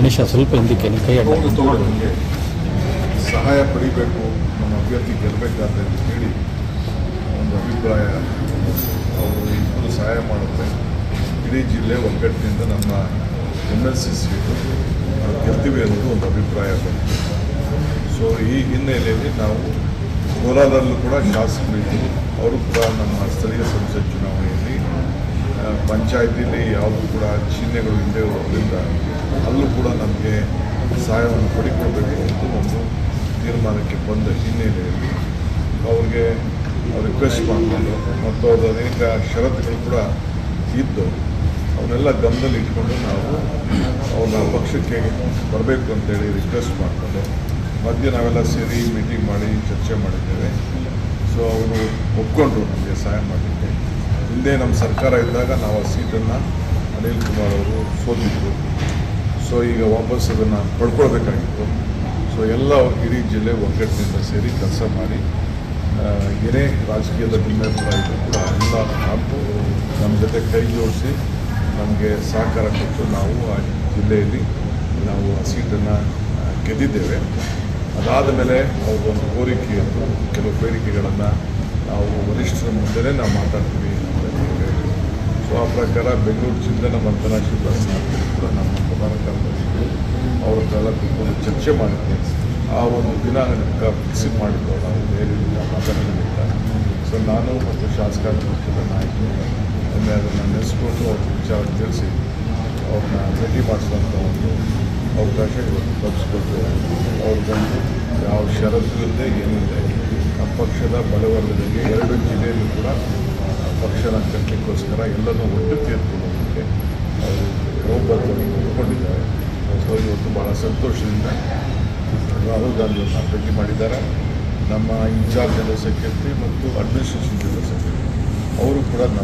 ಗಣೇಶ ಸ್ವಲ್ಪ ಹಿಂದಕ್ಕೆ ಕೈ ಅಡ್ಡ ನಮಗೆ ಸಹಾಯ ಪಡಿಬೇಕು, ನಮ್ಮ ಅಭ್ಯರ್ಥಿ ಗೆಲ್ಲಬೇಕಾದ್ರೆ ಹೇಳಿ ಒಂದು ಅಭಿಪ್ರಾಯ. ಅವರು ಇಬ್ಬರು ಸಹಾಯ ಮಾಡಿದ್ರೆ ಇಡೀ ಜಿಲ್ಲೆ ಒಗ್ಗಟ್ಟಿನಿಂದ ನಮ್ಮ MLC ಸೀಟು ಗೆಲ್ತೀವಿ ಅನ್ನೋದು ಒಂದು ಅಭಿಪ್ರಾಯ ಬಂತು. ಸೊ ಈ ಹಿನ್ನೆಲೆಯಲ್ಲಿ ನಾವು ಕೋಲಾರದಲ್ಲೂ ಕೂಡ ಶಾಸಕರಿದ್ದರು, ಅವರು ಕೂಡ ನಮ್ಮ ಸ್ಥಳೀಯ ಸಂಸತ್ ಚುನಾವಣೆಯಲ್ಲಿ ಪಂಚಾಯತಿಲಿ ಯಾವುದೂ ಕೂಡ ಚಿಹ್ನೆಗಳು ಹಿಂದೆ ಇರೋದ್ರಿಂದ ಅಲ್ಲೂ ಕೂಡ ನಮಗೆ ಸಹಾಯವನ್ನು ಪಡಿಕೊಳ್ಬೇಕು ಅಂತ ಒಂದು ತೀರ್ಮಾನಕ್ಕೆ ಬಂದ ಹಿನ್ನೆಲೆಯಲ್ಲಿ ಅವ್ರಿಗೆ ರಿಕ್ವೆಸ್ಟ್ ಮಾಡಿಕೊಂಡು ಮತ್ತು ಅವ್ರ ಅನೇಕ ಷರತ್ತುಗಳು ಕೂಡ ಇದ್ದು ಅವನ್ನೆಲ್ಲ ಗಮನದಲ್ಲಿ ಇಟ್ಕೊಂಡು ನಾವು ಅವ್ರನ್ನ ಪಕ್ಷಕ್ಕೆ ಬರಬೇಕು ಅಂತೇಳಿ ರಿಕ್ವೆಸ್ಟ್ ಮಾಡಿಕೊಂಡು ಮಧ್ಯೆ ನಾವೆಲ್ಲ ಸೇರಿ ಮೀಟಿಂಗ್ ಮಾಡಿ ಚರ್ಚೆ ಮಾಡಿದ್ದೇವೆ. ಸೊ ಅವರು ಒಪ್ಕೊಂಡ್ರು ನಮಗೆ ಸಹಾಯ ಮಾಡಲಿಕ್ಕೆ. ಹಿಂದೆ ನಮ್ಮ ಸರ್ಕಾರ ಇದ್ದಾಗ ನಾವು ಆ ಸೀಟನ್ನು ಅನಿಲ್ ಕುಮಾರ್ ಅವರು ಸೋತಿದ್ರು. ಸೊ ಈಗ ವಾಪಸ್ ಅದನ್ನು ಪಡ್ಕೊಳ್ಬೇಕಾಗಿತ್ತು. ಸೊ ಎಲ್ಲ ಇಡೀ ಜಿಲ್ಲೆ ಒಗ್ಗಟ್ಟಿನಿಂದ ಸೇರಿ ಕೆಲಸ ಮಾಡಿ ಏನೇ ರಾಜಕೀಯದ ಭಿನ್ನತರ ಇದ್ದರೂ ಕೂಡ ಎಲ್ಲ ನಾವು ನಮ್ಮ ಜೊತೆ ಕೈ ಜೋಡಿಸಿ ನಮಗೆ ಸಹಕಾರ ಕೊಟ್ಟು ನಾವು ಆ ಜಿಲ್ಲೆಯಲ್ಲಿ ನಾವು ಆ ಸೀಟನ್ನು ಗೆದ್ದಿದ್ದೇವೆ. ಅದಾದ ಮೇಲೆ ಅವ್ರದ್ದೊಂದು ಕೋರಿಕೆಯನ್ನು, ಕೆಲವು ಬೇಡಿಕೆಗಳನ್ನು ನಾವು ವರಿಷ್ಠರ ಮುಂದೆ ನಾವು ಮಾತಾಡ್ತೀವಿ ಅಂತ ಹೇಳಿದ್ರು. ಸೊ ಆ ಪ್ರಕಾರ ಬೆಂಗಳೂರು ಚಿಂತನ ಮಂಥನ ಶಿಬಿರ ಕೂಡ ನಮ್ಮ ಪ್ರಧಾನ ಕಾರ್ಯದರ್ಶಿಗಳು ಅವ್ರ ಹತ್ರ ಕೂತ್ಕೊಂಡು ಚರ್ಚೆ ಮಾಡಿದ್ವಿ. ಆ ಒಂದು ದಿನಾಂಕ ಫಿಕ್ಸ್ ಮಾಡಿದ್ದು ನಾವು ಬೇರೆ ಮಾತಾಡೋದ್ರಿಂದ. ಸೊ ನಾನು ಮತ್ತು ಶಾಸಕಾಂಗ ಪಕ್ಷದ ನಾಯಕರು ಒಮ್ಮೆ ಅದನ್ನು ನೆನೆಸ್ಕೊಂಡು ಅವ್ರ ವಿಚಾರ ತಿಳಿಸಿ ಅವ್ರನ್ನ ಭೇಟಿ ಮಾಡಿಸುವಂಥ ಒಂದು ಅವಕಾಶ ಇವತ್ತು ತಪ್ಪಿಸ್ಕೊಟ್ಟು ಅವ್ರು ಬಂದು ಯಾವ ಷರತ್ತು ಇಲ್ಲದೆ ಏನಿದೆ ನಮ್ಮ ಪಕ್ಷದ ಬಲವರ್ಧನೆಗೆ 2 ಜಿಲ್ಲೆಯಲ್ಲೂ ಕೂಡ ಪಕ್ಷನ ಕಟ್ಟಲಿಕ್ಕೋಸ್ಕರ ಎಲ್ಲನೂ ಒಟ್ಟು ತೀರ್ಕೊಳ್ಳೋದಕ್ಕೆ ಅವರು ಗೌರವವಾಗಿ ಒಪ್ಪಿಕೊಂಡಿದ್ದಾರೆ. ಸೊ ಇವತ್ತು ಭಾಳ ಸಂತೋಷದಿಂದ ರಾಹುಲ್ ಗಾಂಧಿಯವ್ರನ್ನ ಭೇಟಿ ಮಾಡಿದ್ದಾರೆ. ನಮ್ಮ ಇನ್ಚಾರ್ಜ್ ಜನರಲ್ ಸೆಕ್ರೆಟರಿ ಮತ್ತು ಅಡ್ಮಿನಿಸ್ಟ್ರೇಷನ್ ಜನರಲ್ ಸೆಕ್ರೆಟರಿ ಅವರು ಕೂಡ ನಮ್ಮ